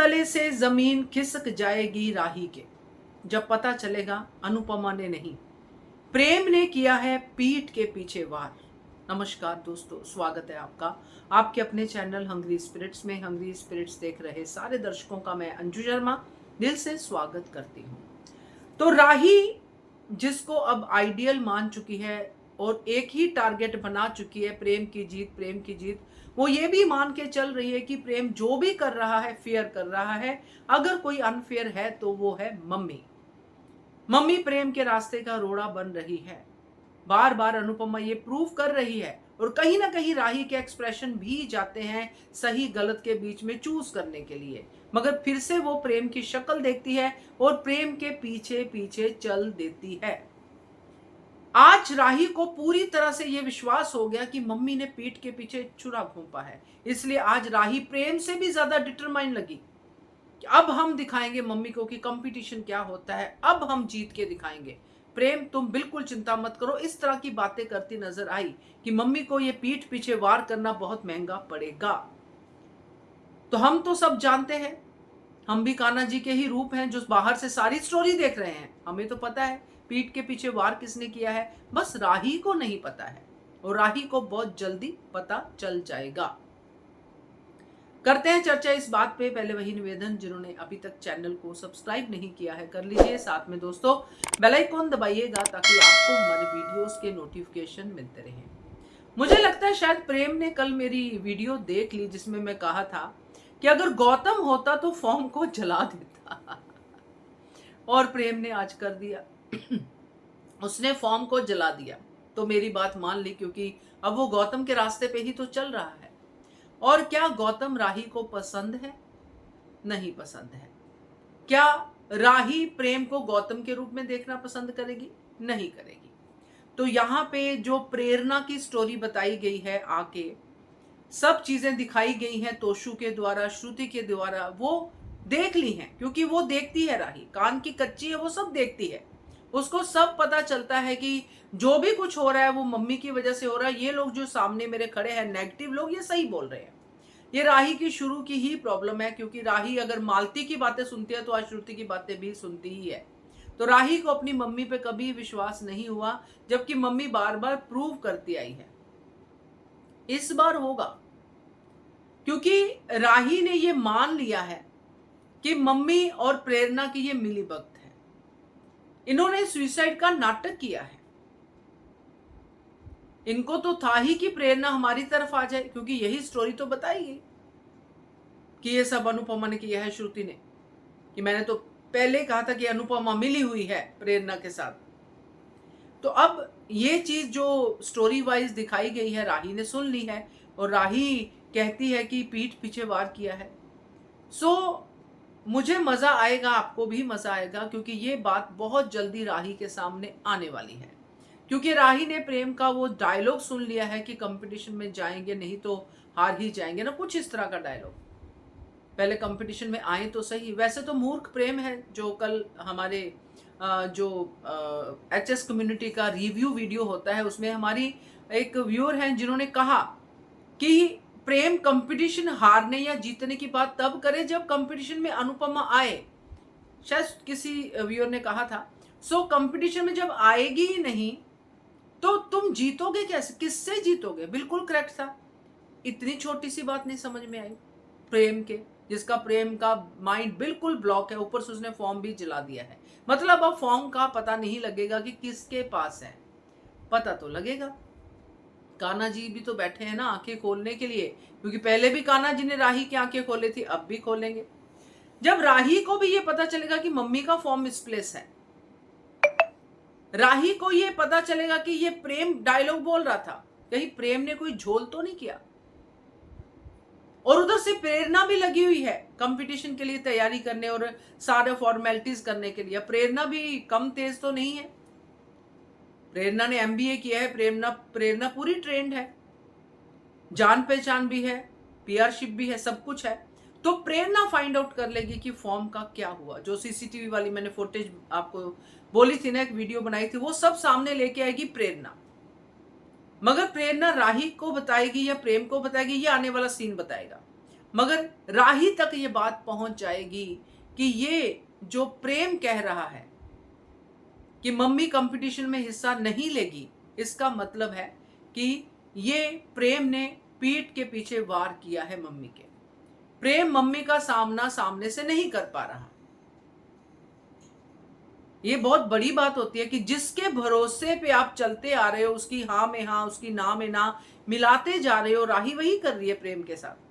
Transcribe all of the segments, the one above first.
तले से जमीन खिसक जाएगी राही के, जब पता चलेगा अनुपमा ने नहीं, प्रेम ने किया है पीठ के पीछे वार। नमस्कार दोस्तों, स्वागत है आपका आपके अपने चैनल हंग्री स्पिरिट्स में। हंग्री स्पिरिट्स देख रहे सारे दर्शकों का मैं अंजू शर्मा दिल से स्वागत करती हूँ। तो राही जिसको अब आइडियल मान चुकी है और एक ही टारगेट बना चुकी है, प्रेम की जीत, प्रेम की जीत। वो ये भी मान के चल रही है कि प्रेम जो भी कर रहा है फेयर कर रहा है, अगर कोई अनफेयर है तो वो है मम्मी। मम्मी प्रेम के रास्ते का रोड़ा बन रही है। बार बार अनुपमा ये प्रूव कर रही है और कहीं ना कहीं राही के एक्सप्रेशन भी जाते हैं सही गलत के बीच में चूज करने के लिए, मगर फिर से वो प्रेम की शक्ल देखती है और प्रेम के पीछे पीछे चल देती है। आज राही को पूरी तरह से ये विश्वास हो गया कि मम्मी ने पीठ के पीछे छुरा घोंपा है, इसलिए आज राही प्रेम से भी ज्यादा डिटरमाइन लगी कि अब हम दिखाएंगे मम्मी को कि कंपटीशन क्या होता है, अब हम जीत के दिखाएंगे। प्रेम तुम बिल्कुल चिंता मत करो, इस तरह की बातें करती नजर आई कि मम्मी को ये पीठ पीछे वार करना बहुत महंगा पड़ेगा। तो हम तो सब जानते हैं, हम भी कान्हा जी के ही रूप हैं जो बाहर से सारी स्टोरी देख रहे हैं। हमें तो पता है पीठ के पीछे वार किसने किया है, बस राही को नहीं पता है और राही को बहुत जल्दी पता चल जाएगा। करते हैं चर्चा इस बात पे। पहले वही निवेदन, जिन्होंने अभी तक चैनल को सब्सक्राइब नहीं किया है कर लीजिए, साथ में दोस्तों बेल आइकॉन दबाइएगा ताकि आपको हमारे वीडियोस के नोटिफिकेशन मिलते रहें। मुझे लगता है शायद प्रेम ने कल मेरी वीडियो देख ली जिसमें मैं कहा था कि अगर गौतम होता तो फॉर्म को जला देता और प्रेम ने आज कर दिया उसने फॉर्म को जला दिया। तो मेरी बात मान ली, क्योंकि अब वो गौतम के रास्ते पे ही तो चल रहा है। और क्या गौतम राही को पसंद है? नहीं पसंद है। क्या राही प्रेम को गौतम के रूप में देखना पसंद करेगी? नहीं करेगी। तो यहाँ पे जो प्रेरणा की स्टोरी बताई गई है, आके सब चीजें दिखाई गई हैं तोशु के द्वारा, श्रुति के द्वारा, वो देख ली हैं, क्योंकि वो देखती है राही, कान की कच्ची है, वो सब देखती है। उसको सब पता चलता है कि जो भी कुछ हो रहा है वो मम्मी की वजह से हो रहा है। ये लोग जो सामने मेरे खड़े हैं नेगेटिव लोग, ये सही बोल रहे हैं। ये राही की शुरू की ही प्रॉब्लम है, क्योंकि राही अगर मालती की बातें सुनती है तो आज श्रुति की बातें भी सुनती ही है। तो राही को अपनी मम्मी पे कभी विश्वास नहीं हुआ, जबकि मम्मी बार बार प्रूव करती आई है। इस बार होगा, क्योंकि राही ने ये मान लिया है कि मम्मी और प्रेरणा की ये मिलीभगत है। इन्होंने सुसाइड का नाटक किया है। इनको तो था ही कि प्रेरणा हमारी तरफ आ जाए, क्योंकि यही स्टोरी तो बताई गई कि ये सब अनुपमा ने किया है। श्रुति ने कि मैंने तो पहले कहा था कि अनुपमा मिली हुई है प्रेरणा के साथ। तो अब ये चीज जो स्टोरी वाइज दिखाई गई है राही ने सुन ली है और राही कहती है कि पीठ पीछे वार किया है। मुझे मजा आएगा, आपको भी मजा आएगा, क्योंकि ये बात बहुत जल्दी राही के सामने आने वाली है। क्योंकि राही ने प्रेम का वो डायलॉग सुन लिया है कि कंपटीशन में जाएंगे नहीं तो हार ही जाएंगे ना, कुछ इस तरह का डायलॉग। पहले कंपटीशन में आए तो सही। वैसे तो मूर्ख प्रेम है जो कल हमारे जो एचएस कम्युनिटी का रिव्यू वीडियो होता है उसमें हमारी एक व्यूअर हैं जिन्होंने कहा कि प्रेम कंपटीशन हारने या जीतने की बात तब करे जब कंपटीशन में अनुपमा आए। शायद किसी व्यूअर ने कहा था। कंपटीशन में जब आएगी ही नहीं तो तुम जीतोगे कैसे, किससे जीतोगे? बिल्कुल करेक्ट था। इतनी छोटी सी बात नहीं समझ में आई प्रेम के, जिसका प्रेम का माइंड बिल्कुल ब्लॉक है। ऊपर से उसने फॉर्म भी जला दिया है। मतलब अब फॉर्म का पता नहीं लगेगा कि किसके पास है, पता तो लगेगा। कान्हा जी भी तो बैठे हैं ना आंखें खोलने के लिए, क्योंकि पहले भी कान्हा जी ने राही की आंखें खोली थी, अब भी खोलेंगे। जब राही को भी ये पता चलेगा कि मम्मी का फॉर्म मिसप्लेस है, राही को ये पता चलेगा कि ये प्रेम डायलॉग बोल रहा था, कहीं प्रेम ने कोई झोल तो नहीं किया। और उधर से प्रेरणा भी लगी हुई है कंपटीशन के लिए तैयारी करने और सारे फॉर्मेलिटीज करने के लिए। प्रेरणा भी कम तेज तो नहीं है। प्रेरणा ने एमबीए किया है, प्रेरणा पूरी ट्रेंड है, जान पहचान भी है, पीआरशिप भी है, सब कुछ है। तो प्रेरणा फाइंड आउट कर लेगी कि फॉर्म का क्या हुआ। जो सीसीटीवी वाली मैंने फुटेज आपको बोली थी ना, एक वीडियो बनाई थी, वो सब सामने लेके आएगी प्रेरणा। मगर प्रेरणा राही को बताएगी या प्रेम को बताएगी, ये आने वाला सीन बताएगा। मगर राही तक ये बात पहुंच जाएगी कि ये जो प्रेम कह रहा है कि मम्मी कंपटीशन में हिस्सा नहीं लेगी, इसका मतलब है कि ये प्रेम ने पीठ के पीछे वार किया है मम्मी के। प्रेम मम्मी का सामना सामने से नहीं कर पा रहा। ये बहुत बड़ी बात होती है कि जिसके भरोसे पे आप चलते आ रहे हो, उसकी हाँ में हाँ, उसकी ना में ना मिलाते जा रहे हो, राही वही कर रही है प्रेम के साथ।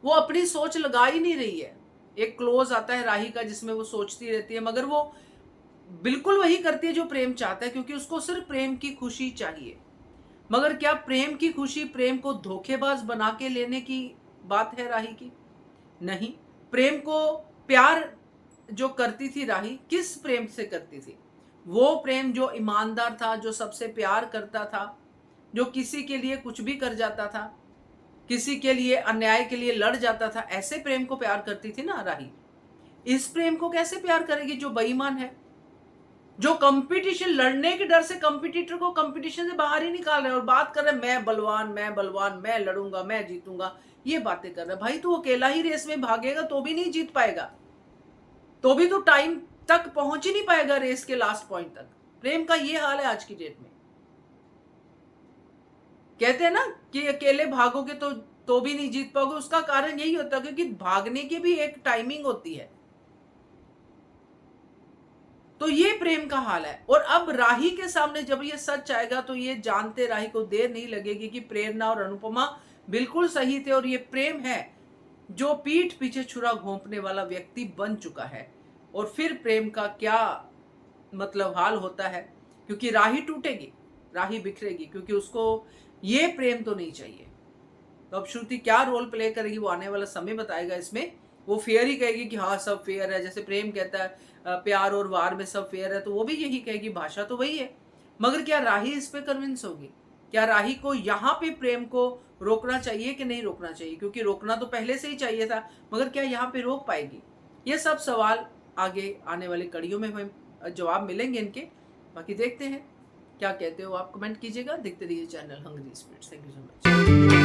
वो अपनी सोच लगा ही नहीं रही है। एक क्लोज आता है राही का जिसमें वो सोचती रहती है, मगर वो बिल्कुल वही करती है जो प्रेम चाहता है, क्योंकि उसको सिर्फ प्रेम की खुशी चाहिए। मगर क्या प्रेम की खुशी प्रेम को धोखेबाज बना के लेने की बात है राही की? नहीं। प्रेम को प्यार जो करती थी राही, किस प्रेम से करती थी? वो प्रेम जो ईमानदार था, जो सबसे प्यार करता था, जो किसी के लिए कुछ भी कर जाता था, किसी के लिए अन्याय के लिए लड़ जाता था, ऐसे प्रेम को प्यार करती थी ना राही। इस प्रेम को कैसे प्यार करेगी जो बेईमान है, जो कंपटीशन लड़ने के डर से कंपटीटर को कंपटीशन से बाहर ही निकाल रहे हैं और बात कर रहे हैं मैं बलवान, मैं लड़ूंगा, मैं जीतूंगा, ये बातें कर रहा है। भाई तू अकेला ही रेस में भागेगा तो भी नहीं जीत पाएगा, तो भी तो टाइम तक पहुंच ही नहीं पाएगा रेस के लास्ट पॉइंट तक। प्रेम का ये हाल है आज की डेट में। कहते हैं ना कि अकेले भागोगे तो भी नहीं जीत पाओगे। उसका कारण यही होता है क्योंकि भागने की भी एक टाइमिंग होती है। तो ये प्रेम का हाल है। और अब राही के सामने जब ये सच आएगा तो ये जानते राही को देर नहीं लगेगी कि प्रेरणा और अनुपमा बिल्कुल सही थे और ये प्रेम है जो पीठ पीछे छुरा घोंपने वाला व्यक्ति बन चुका है। और फिर प्रेम का क्या मतलब हाल होता है, क्योंकि राही टूटेगी, राही बिखरेगी, क्योंकि उसको ये प्रेम तो नहीं चाहिए। तो अब श्रुति क्या रोल प्ले करेगी वो आने वाला समय बताएगा। इसमें वो फेयर ही कहेगी कि हाँ सब फेयर है, जैसे प्रेम कहता है प्यार और वार में सब फेयर है, तो वो भी यही कहेगी, भाषा तो वही है। मगर क्या राही इस पे कन्विंस होगी? क्या राही को यहाँ पे प्रेम को रोकना चाहिए कि नहीं रोकना चाहिए? क्योंकि रोकना तो पहले से ही चाहिए था, मगर क्या यहाँ पे रोक पाएगी? ये सब सवाल आगे आने वाली कड़ियों में हमें जवाब मिलेंगे इनके। बाकी देखते हैं क्या कहते हो आप, कमेंट कीजिएगा। देखते रहिए channel Hungry Spirits. Thank you so much.